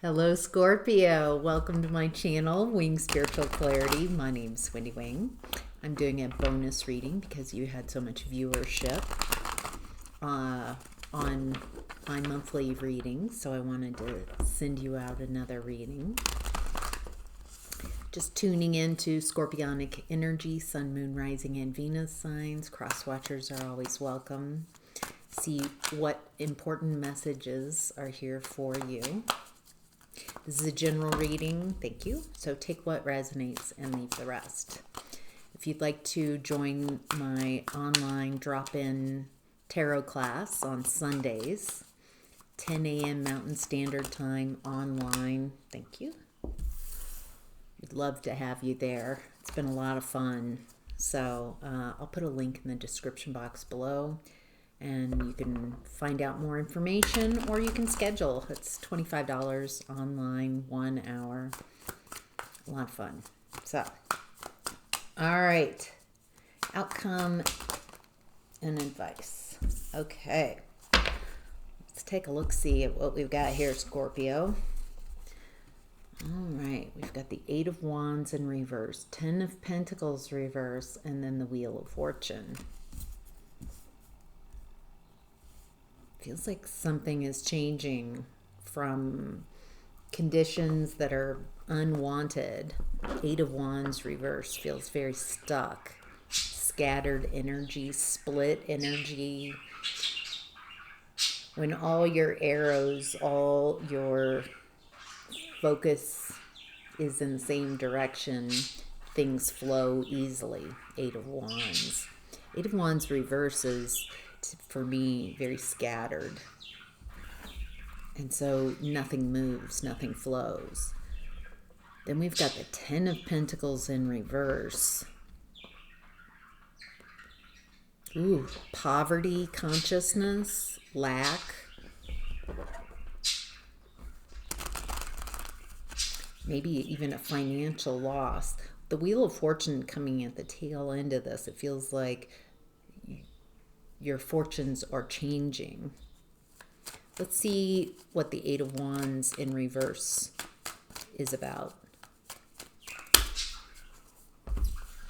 Hello, Scorpio. Welcome to my channel, Wing Spiritual Clarity. My name's Wendy Wing. I'm doing a bonus reading because you had so much viewership on my monthly readings, so I wanted to send you out another reading. Just tuning into Scorpionic energy, Sun, Moon, Rising, and Venus signs. Cross watchers are always welcome. See what important messages are here for you. This is a general reading. Thank you. So take what resonates and leave the rest. If you'd like to join my online drop-in tarot class on Sundays, 10 a.m. Mountain Standard Time online, thank you. We'd love to have you there. It's been a lot of fun. So I'll put a link in the description box below, and you can find out more information, or you can schedule. It's $25 online, 1 hour. A lot of fun. So, all right. Outcome and advice. Okay. Let's take a look-see at what we've got here, Scorpio. All right. We've got the 8 of Wands in reverse, 10 of Pentacles reverse, and then the Wheel of Fortune. Feels like something is changing from conditions that are unwanted. 8 of Wands reverse feels very stuck. Scattered energy, split energy. When all your arrows, all your focus is in the same direction, things flow easily. 8 of Wands. 8 of Wands reverse is, for me, very scattered, and so nothing moves, nothing flows. Then we've got the 10 of Pentacles in reverse. Ooh, poverty consciousness, lack, maybe even a financial loss. The Wheel of Fortune coming at the tail end of this, it feels like your fortunes are changing. Let's see what the 8 of Wands in reverse is about.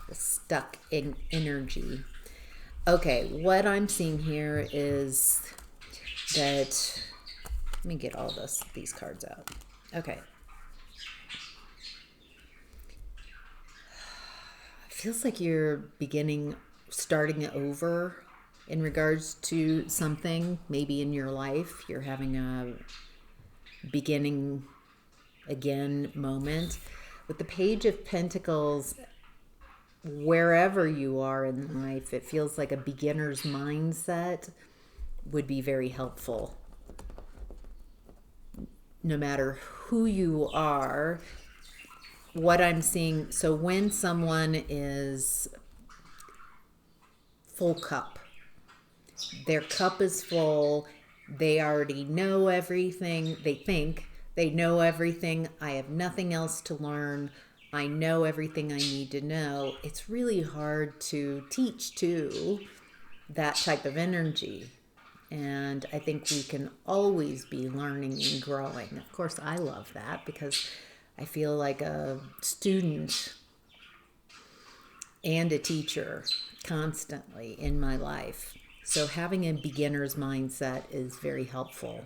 The stuck in energy. Okay, what I'm seeing here is that, let me get all these cards out. Okay. It feels like you're starting over in regards to something, maybe in your life. You're having a beginning again moment. With the Page of Pentacles, wherever you are in life, it feels like a beginner's mindset would be very helpful. No matter who you are, what I'm seeing, so when someone is full cup, their cup is full, they already know everything, they think they know everything, I have nothing else to learn, I know everything I need to know. It's really hard to teach to that type of energy, and I think we can always be learning and growing. Of course, I love that because I feel like a student and a teacher constantly in my life. So having a beginner's mindset is very helpful.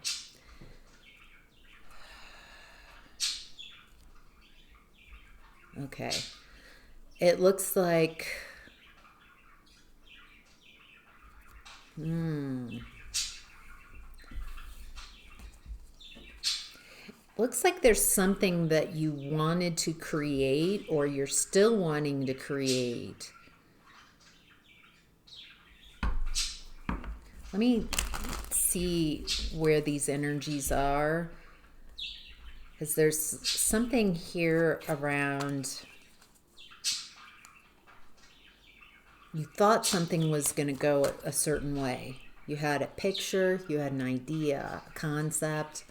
Okay. It looks like... Looks like there's something that you wanted to create, or you're still wanting to create. Let me see where these energies are, because there's something here around, you thought something was going to go a certain way. You had a picture, you had an idea, a concept,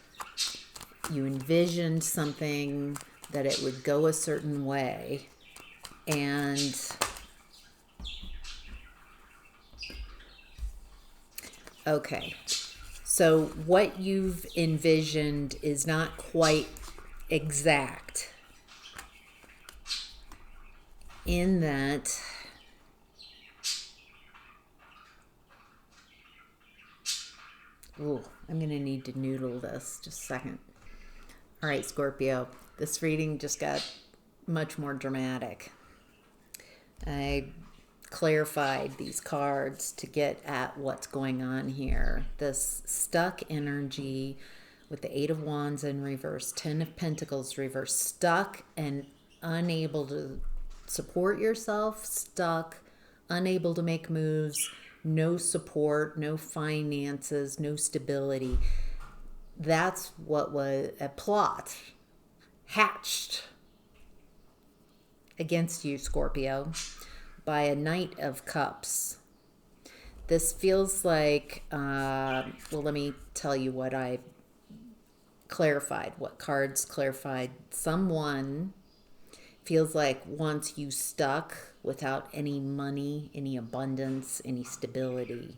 you envisioned something that it would go a certain way, and okay, so what you've envisioned is not quite exact in that ooh, I'm going to need to noodle this just a second. All right, Scorpio, this reading just got much more dramatic. I clarified these cards to get at what's going on here. This stuck energy with the Eight of Wands in reverse, Ten of Pentacles reverse, stuck and unable to support yourself, stuck, unable to make moves, no support, no finances, no stability. That's what was a plot hatched against you, Scorpio, by a Knight of Cups. This feels like, well, let me tell you what I clarified, what cards clarified. Someone feels like wants you stuck without any money, any abundance, any stability.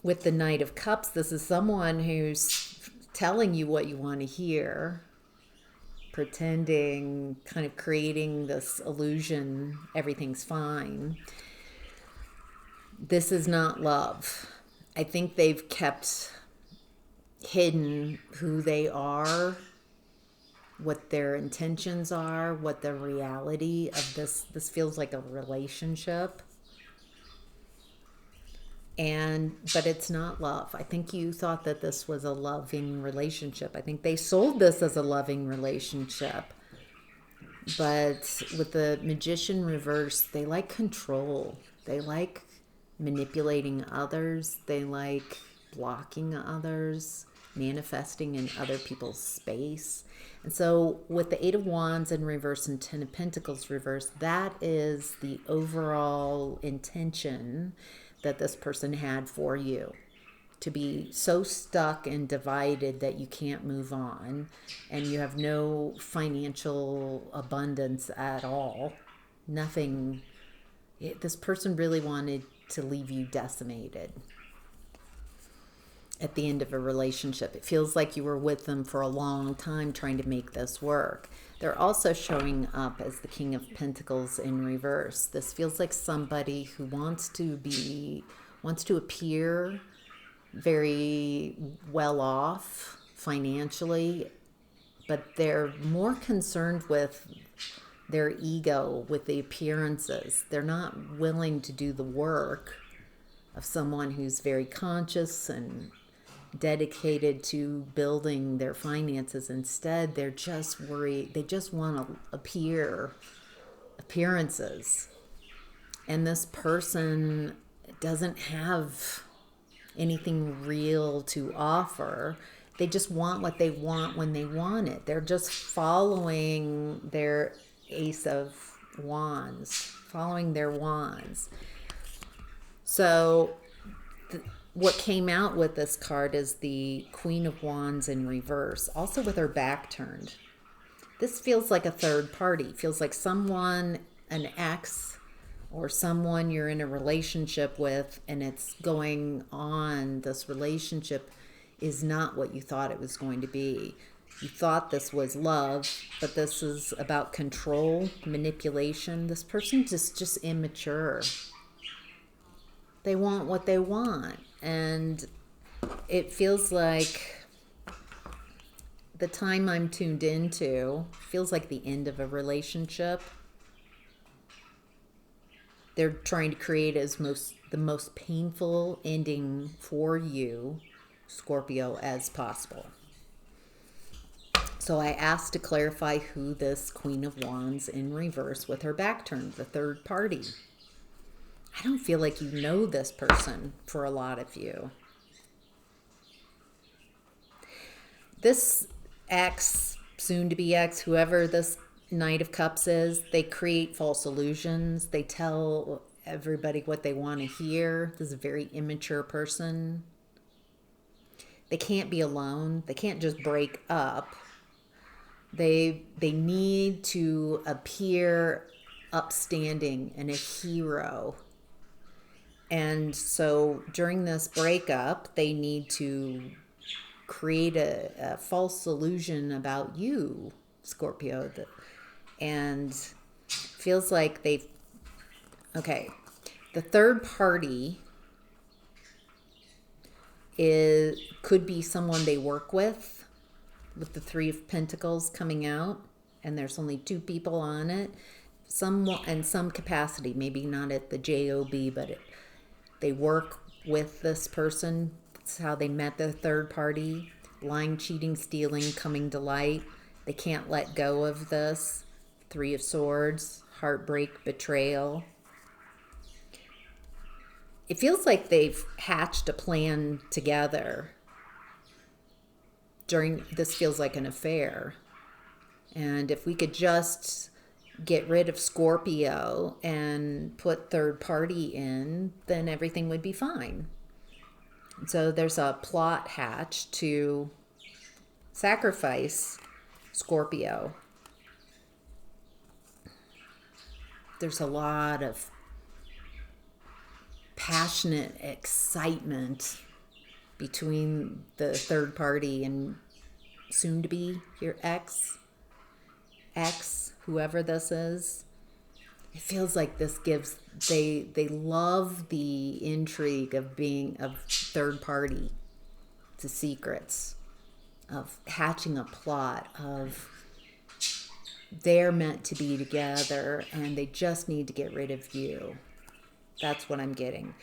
With the Knight of Cups, this is someone who's telling you what you want to hear, pretending, kind of creating this illusion, everything's fine. This is not love. I think they've kept hidden who they are, what their intentions are, what the reality of this feels like a relationship. But it's not love. I think you thought that this was a loving relationship. I think they sold this as a loving relationship. But with the Magician reverse, they like control. They like manipulating others. They like blocking others, manifesting in other people's space. And so with the Eight of Wands in reverse and Ten of Pentacles reverse, that is the overall intention that this person had for you. To be so stuck and divided that you can't move on and you have no financial abundance at all. Nothing. This person really wanted to leave you decimated at the end of a relationship. It feels like you were with them for a long time trying to make this work. They're also showing up as the King of Pentacles in reverse. This feels like somebody who wants to appear very well off financially, but they're more concerned with their ego, with the appearances. They're not willing to do the work of someone who's very conscious and dedicated to building their finances. Instead, they're just worried. They just want to appearances. And this person doesn't have anything real to offer. They just want what they want when they want it. They're just following their Ace of Wands, following their wands. So what came out with this card is the Queen of Wands in reverse, also with her back turned. This feels like a third party. Feels like someone, an ex, or someone you're in a relationship with, and it's going on. This relationship is not what you thought it was going to be. You thought this was love, but this is about control, manipulation. This person's just immature. They want what they want. And it feels like the time I'm tuned into feels like the end of a relationship. They're trying to create the most painful ending for you, Scorpio, as possible. So I asked to clarify who this Queen of Wands in reverse with her back turned, the third party. I don't feel like you know this person for a lot of you. This ex, soon to be ex, whoever this Knight of Cups is, they create false illusions. They tell everybody what they want to hear. This is a very immature person. They can't be alone. They can't just break up. They need to appear upstanding and a hero. And so during this breakup, they need to create a false illusion about you, Scorpio, and feels like they've, okay, the third party could be someone they work with the Three of Pentacles coming out, and there's only two people on it, in some capacity, maybe not at the job, but they work with this person. That's how they met the third party. Lying, cheating, stealing, coming to light. They can't let go of this. Three of Swords, heartbreak, betrayal. It feels like they've hatched a plan together. This feels like an affair. And if we could just get rid of Scorpio and put third party in, then everything would be fine. So there's a plot hatched to sacrifice Scorpio. There's a lot of passionate excitement between the third party and soon to be your ex, whoever this is. It feels like this gives, they love the intrigue of being of third party, the secrets, of hatching a plot of they're meant to be together and they just need to get rid of you. That's what I'm getting.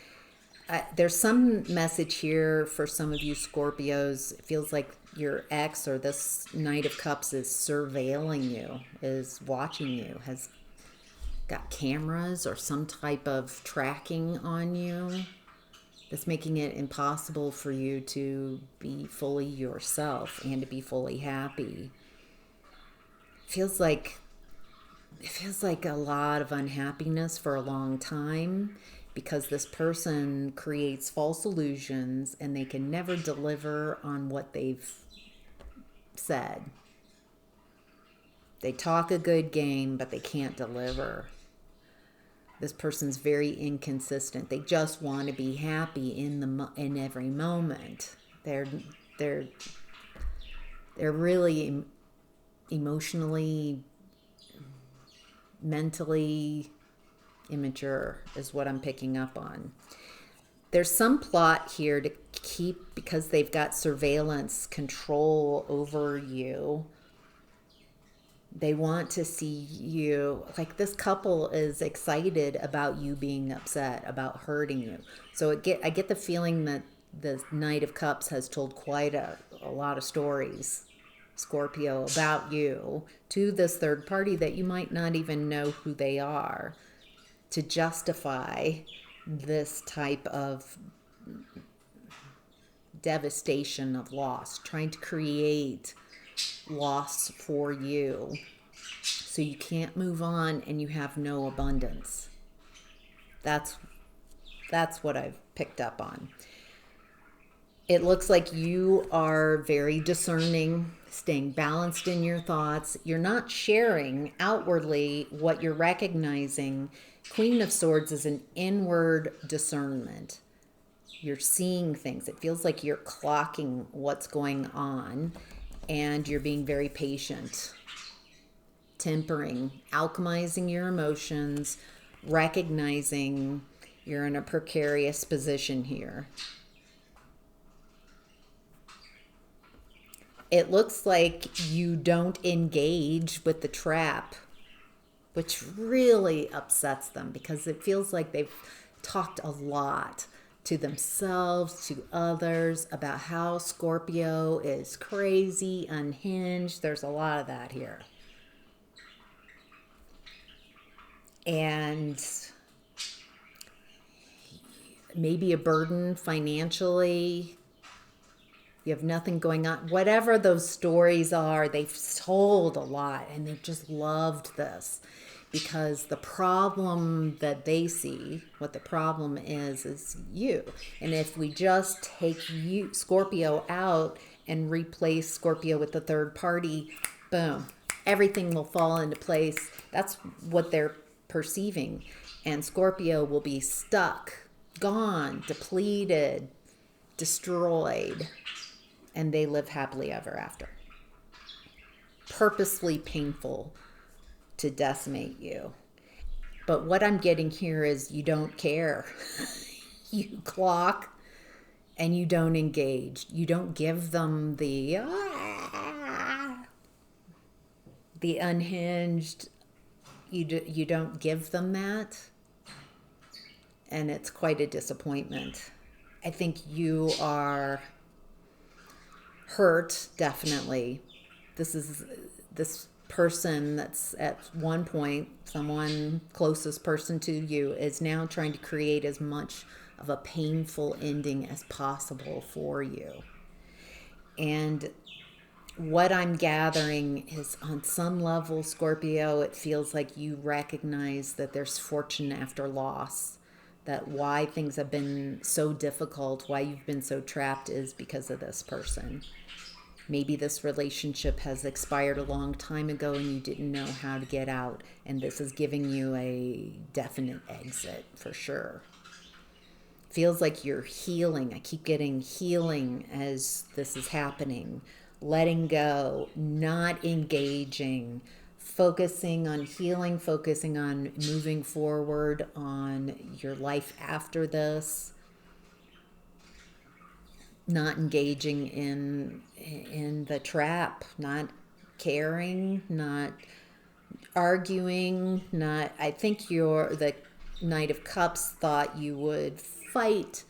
There's some message here for some of you Scorpios. It feels like your ex or this Knight of Cups is surveilling you, is watching you, has got cameras or some type of tracking on you that's making it impossible for you to be fully yourself and to be fully happy. It feels like a lot of unhappiness for a long time because this person creates false illusions and they can never deliver on what they've said. They talk a good game, but they can't deliver. This person's very inconsistent. They just want to be happy in every moment. They're really emotionally, mentally immature is what I'm picking up on. There's some plot here to keep, because they've got surveillance control over you. They want to see you, like this couple is excited about you being upset, about hurting you. So I get the feeling that the Knight of Cups has told quite a lot of stories, Scorpio, about you to this third party that you might not even know who they are, to justify this type of devastation of loss, trying to create loss for you so you can't move on and you have no abundance. That's what I've picked up on. It looks like you are very discerning, staying balanced in your thoughts. You're not sharing outwardly what you're recognizing. Queen of Swords is an inward discernment. You're seeing things. It feels like you're clocking what's going on, and you're being very patient, tempering, alchemizing your emotions, recognizing you're in a precarious position here. It looks like you don't engage with the trap, which really upsets them because it feels like they've talked a lot to themselves, to others, about how Scorpio is crazy, unhinged. There's a lot of that here. And maybe a burden financially. You have nothing going on. Whatever those stories are, they've told a lot and they've just loved this because the problem that they see, what the problem is you. And if we just take you, Scorpio, out and replace Scorpio with the third party, boom, everything will fall into place. That's what they're perceiving. And Scorpio will be stuck, gone, depleted, destroyed. and they live happily ever after. Purposely painful to decimate you. But what I'm getting here is you don't care. You clock and you don't engage. You don't give them the unhinged. You don't give them that. And it's quite a disappointment. I think you are hurt, definitely. This person that's at one point, someone closest person to you, is now trying to create as much of a painful ending as possible for you. And what I'm gathering is, on some level, Scorpio, it feels like you recognize that there's fortune after loss, that why things have been so difficult, why you've been so trapped, is because of this person. Maybe this relationship has expired a long time ago and you didn't know how to get out, and this is giving you a definite exit for sure. Feels like you're healing. I keep getting healing as this is happening. Letting go, not engaging, focusing on healing, focusing on moving forward on your life after this. Not engaging in the trap, not caring, not arguing, not. I think the Knight of Cups thought you would fight.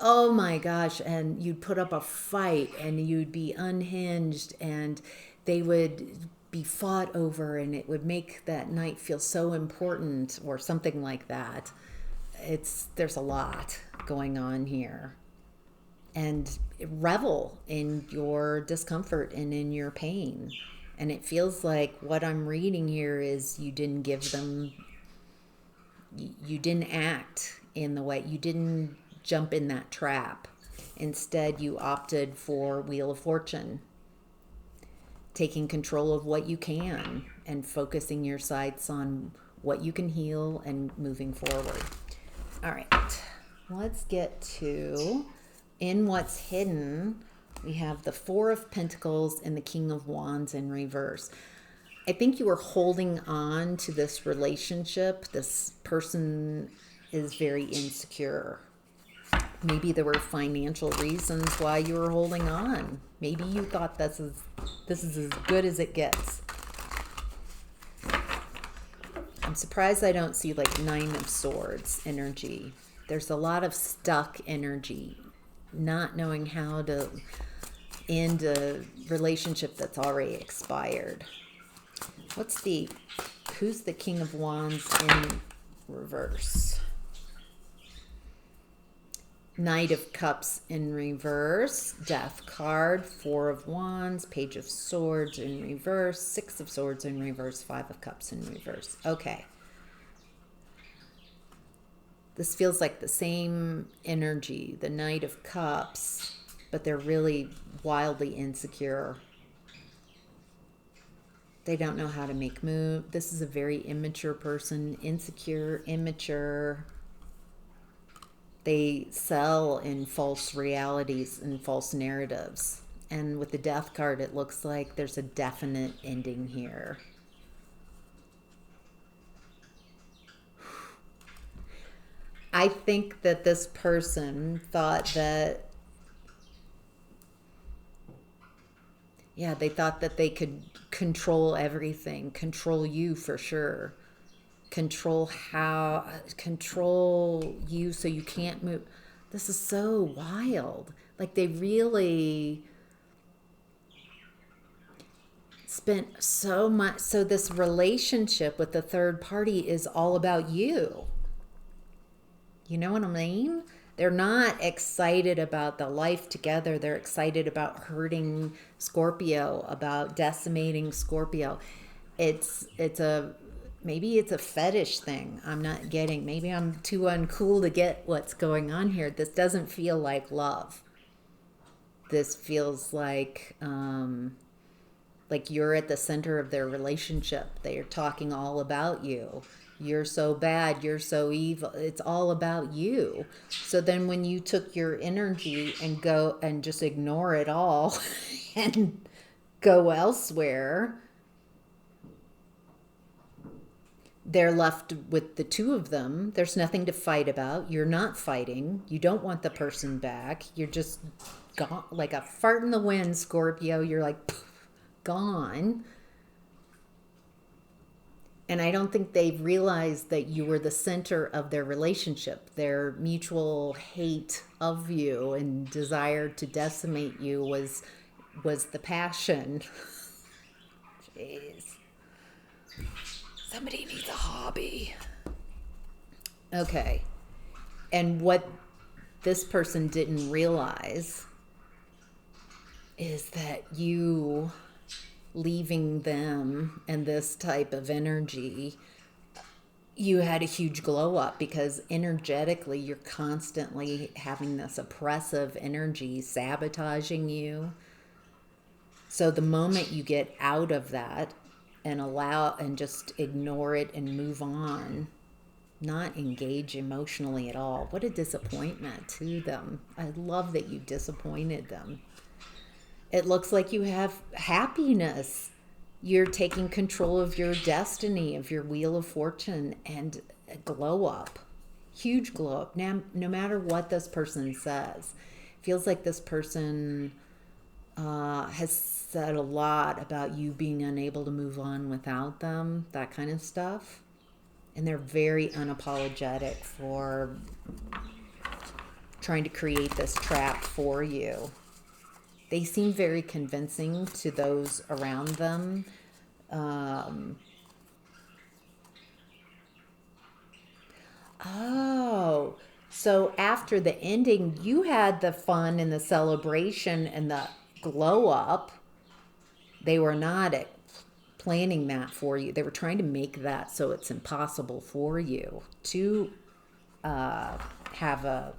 Oh my gosh, and you'd put up a fight and you'd be unhinged and they would be fought over and it would make that night feel so important or something like that. There's a lot going on here. And revel in your discomfort and in your pain. And it feels like what I'm reading here is you didn't act in the way, you didn't jump in that trap. Instead, you opted for Wheel of Fortune, taking control of what you can and focusing your sights on what you can heal and moving forward. All right, let's get to... In what's hidden, we have the Four of Pentacles and the King of Wands in reverse. I think you were holding on to this relationship. This person is very insecure. Maybe there were financial reasons why you were holding on. Maybe you thought this is as good as it gets. I'm surprised I don't see like Nine of Swords energy. There's a lot of stuck energy. Not knowing how to end a relationship that's already expired. Who's the King of Wands in reverse? Knight of Cups in reverse, Death card, Four of Wands, Page of Swords in reverse, Six of Swords in reverse, Five of Cups in reverse. Okay. This feels like the same energy, the Knight of Cups, but they're really wildly insecure. They don't know how to make move. This is a very immature person, insecure, immature. They sell in false realities and false narratives. And with the Death card, it looks like there's a definite ending here. I think that this person thought that, they thought that they could control everything, control you for sure, control you so you can't move. This is so wild. Like they really spent so much. So this relationship with the third party is all about you. You know what I mean? They're not excited about the life together. They're excited about hurting Scorpio, about decimating Scorpio. Maybe it's a fetish thing. I'm not getting. Maybe I'm too uncool to get what's going on here. This doesn't feel like love. This feels like you're at the center of their relationship. They are talking all about you. You're so bad. You're so evil. It's all about you. So then when you took your energy and go and just ignore it all and go elsewhere, they're left with the two of them. There's nothing to fight about. You're not fighting. You don't want the person back. You're just gone, like a fart in the wind, Scorpio. You're like poof, gone. And I don't think they've realized that you were the center of their relationship. Their mutual hate of you and desire to decimate you was the passion. Jeez. Somebody needs a hobby. Okay. And what this person didn't realize is that you leaving them and this type of energy, you had a huge glow up because energetically you're constantly having this oppressive energy sabotaging you. So the moment you get out of that and allow and just ignore it and move on, not engage emotionally at all. What a disappointment to them. I love that you disappointed them. It looks like you have happiness. You're taking control of your destiny, of your wheel of fortune, and a glow up. Huge glow up. Now, no matter what this person says, feels like this person has said a lot about you being unable to move on without them, that kind of stuff. And they're very unapologetic for trying to create this trap for you. They seem very convincing to those around them. Oh, so after the ending, you had the fun and the celebration and the glow up. They were not planning that for you. They were trying to make that so it's impossible for you to have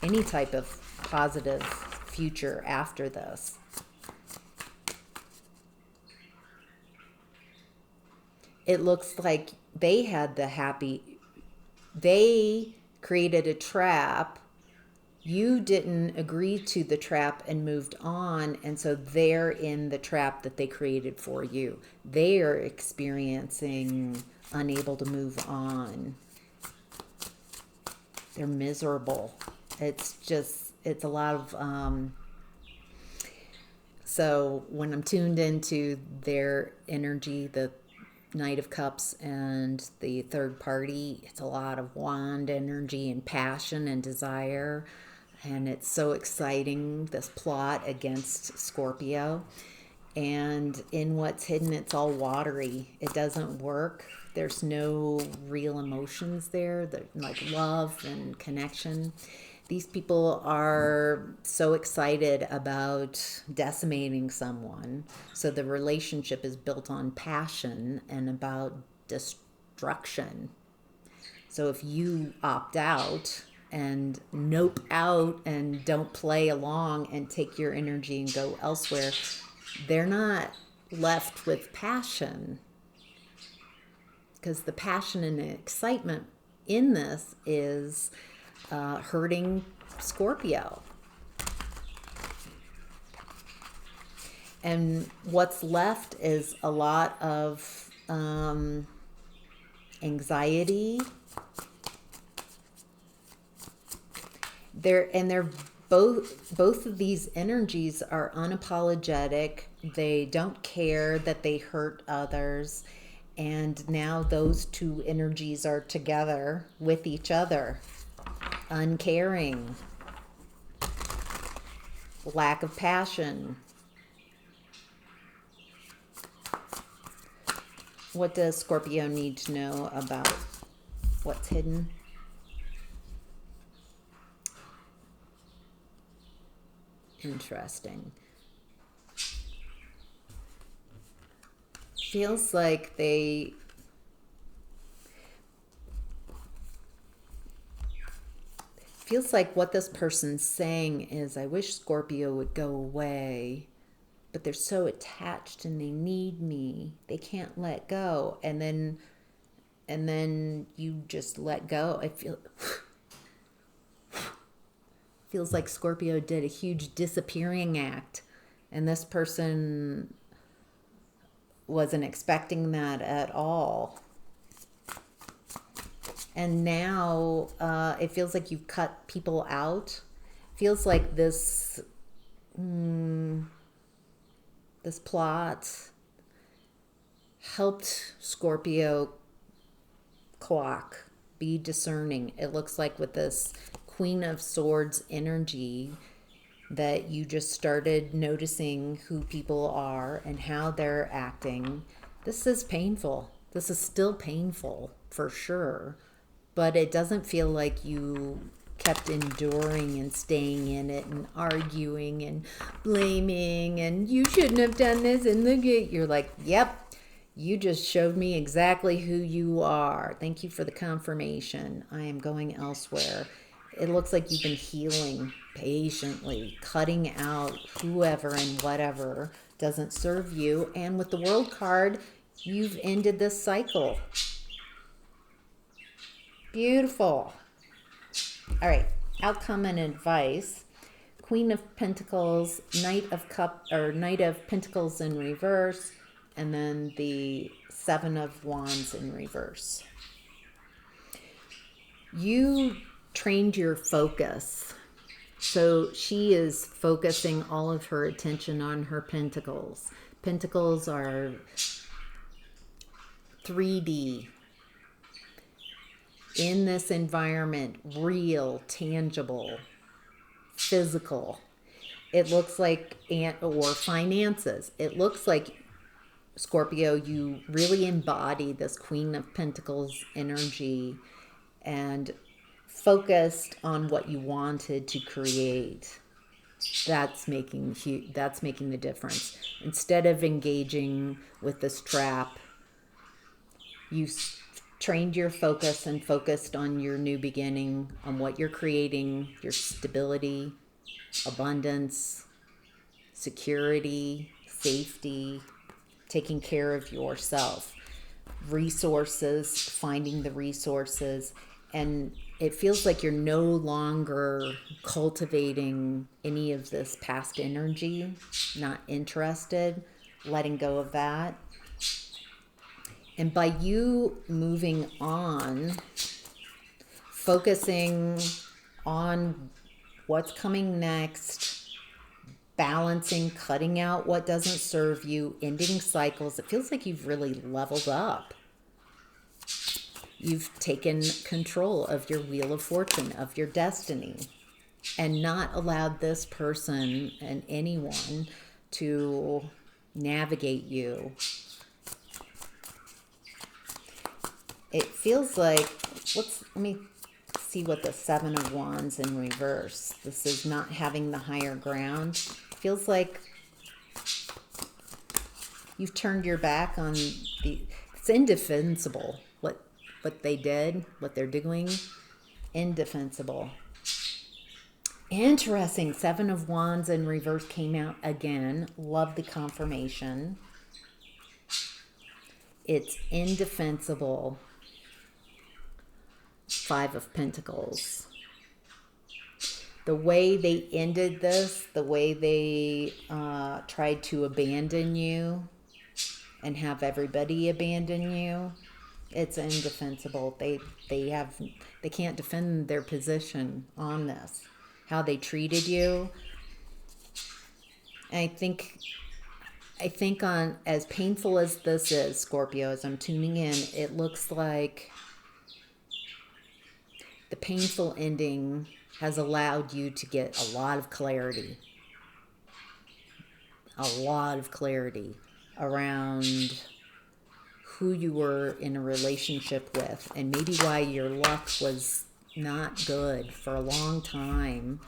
any type of positive future after this. It looks like they had they created a trap. You didn't agree to the trap and moved on, and so they're in the trap that they created for you. They are experiencing unable to move on. They're miserable. It's a lot of so when I'm tuned into their energy, the Knight of Cups and the third party, it's a lot of wand energy and passion and desire. And it's so exciting, this plot against Scorpio. And in what's hidden, it's all watery. It doesn't work. There's no real emotions there, like love and connection. These people are so excited about decimating someone. So the relationship is built on passion and about destruction. So if you opt out and nope out and don't play along and take your energy and go elsewhere, they're not left with passion. Because the passion and the excitement in this is hurting Scorpio. And what's left is a lot of anxiety. They're both of these energies are unapologetic. They don't care that they hurt others. And now those two energies are together with each other. Uncaring, lack of passion. What does Scorpio need to know about what's hidden? Interesting. Feels like what this person's saying is, I wish Scorpio would go away, but they're so attached and they need me. They can't let go. And then and then you just let go. Feels like Scorpio did a huge disappearing act, and this person wasn't expecting that at all. And now it feels like you've cut people out. Feels like this this plot helped Scorpio clock, be discerning. It looks like with this Queen of Swords energy that you just started noticing who people are and how they're acting. This is painful. This is still painful for sure, but it doesn't feel like you kept enduring and staying in it and arguing and blaming and you shouldn't have done this, and look at, you're like, yep, you just showed me exactly who you are. Thank you for the confirmation. I am going elsewhere. It looks like you've been healing patiently, cutting out whoever and whatever doesn't serve you. And with the World card, you've ended this cycle. Beautiful. All right, outcome and advice. Queen of Pentacles, Knight of Pentacles in reverse, and then the Seven of Wands in reverse. You trained your focus. So she is focusing all of her attention on her pentacles. Pentacles are 3D. In this environment, real, tangible, physical. It looks like, or finances. It looks like, Scorpio, you really embody this Queen of Pentacles energy and focused on what you wanted to create. That's making the difference. Instead of engaging with this trap, you trained your focus and focused on your new beginning, on what you're creating, your stability, abundance, security, safety, taking care of yourself, resources, finding the resources. And it feels like you're no longer cultivating any of this past energy, not interested, letting go of that. And by you moving on, focusing on what's coming next, balancing, cutting out what doesn't serve you, ending cycles, it feels like you've really leveled up. You've taken control of your wheel of fortune, of your destiny, and not allowed this person and anyone to navigate you. It feels like, let me see what the Seven of Wands in reverse. This is not having the higher ground. Feels like you've turned your back on it's indefensible. What they did, what they're doing, indefensible. Interesting. Seven of Wands in reverse came out again. Love the confirmation. It's indefensible. Five of Pentacles. The way they ended this, the way they tried to abandon you and have everybody abandon you, it's indefensible. They can't defend their position on this. How they treated you. I think on, as painful as this is, Scorpio, as I'm tuning in, it looks like the painful ending has allowed you to get a lot of clarity. A lot of clarity around who you were in a relationship with, and maybe why your luck was not good for a long time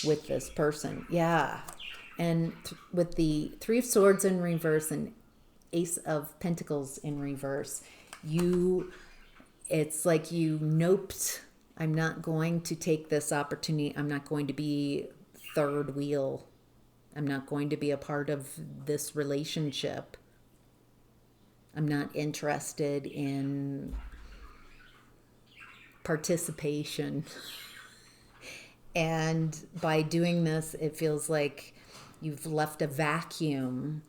with this person. Yeah. And with the Three of Swords in reverse and Ace of Pentacles in reverse, it's like you noped. I'm not going to take this opportunity. I'm not going to be third wheel. I'm not going to be a part of this relationship. I'm not interested in participation. And by doing this, it feels like you've left a vacuum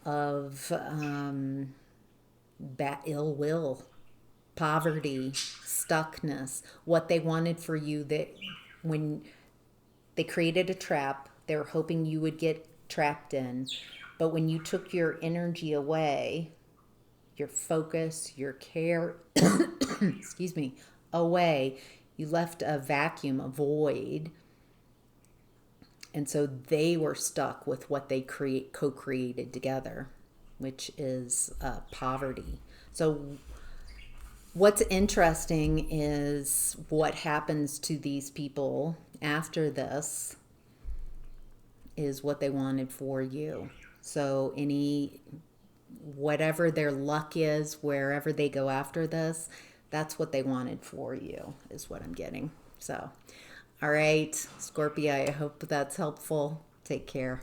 of ill will, poverty, stuckness, what they wanted for you, that when they created a trap, they were hoping you would get trapped in. But when you took your energy away, your focus, your care, excuse me, away, you left a vacuum, a void. And so they were stuck with what they co-created together, which is poverty. So what's interesting is what happens to these people after this is what they wanted for you. So whatever their luck is, wherever they go after this, that's what they wanted for you, is what I'm getting. So, all right, Scorpio, I hope that's helpful. Take care.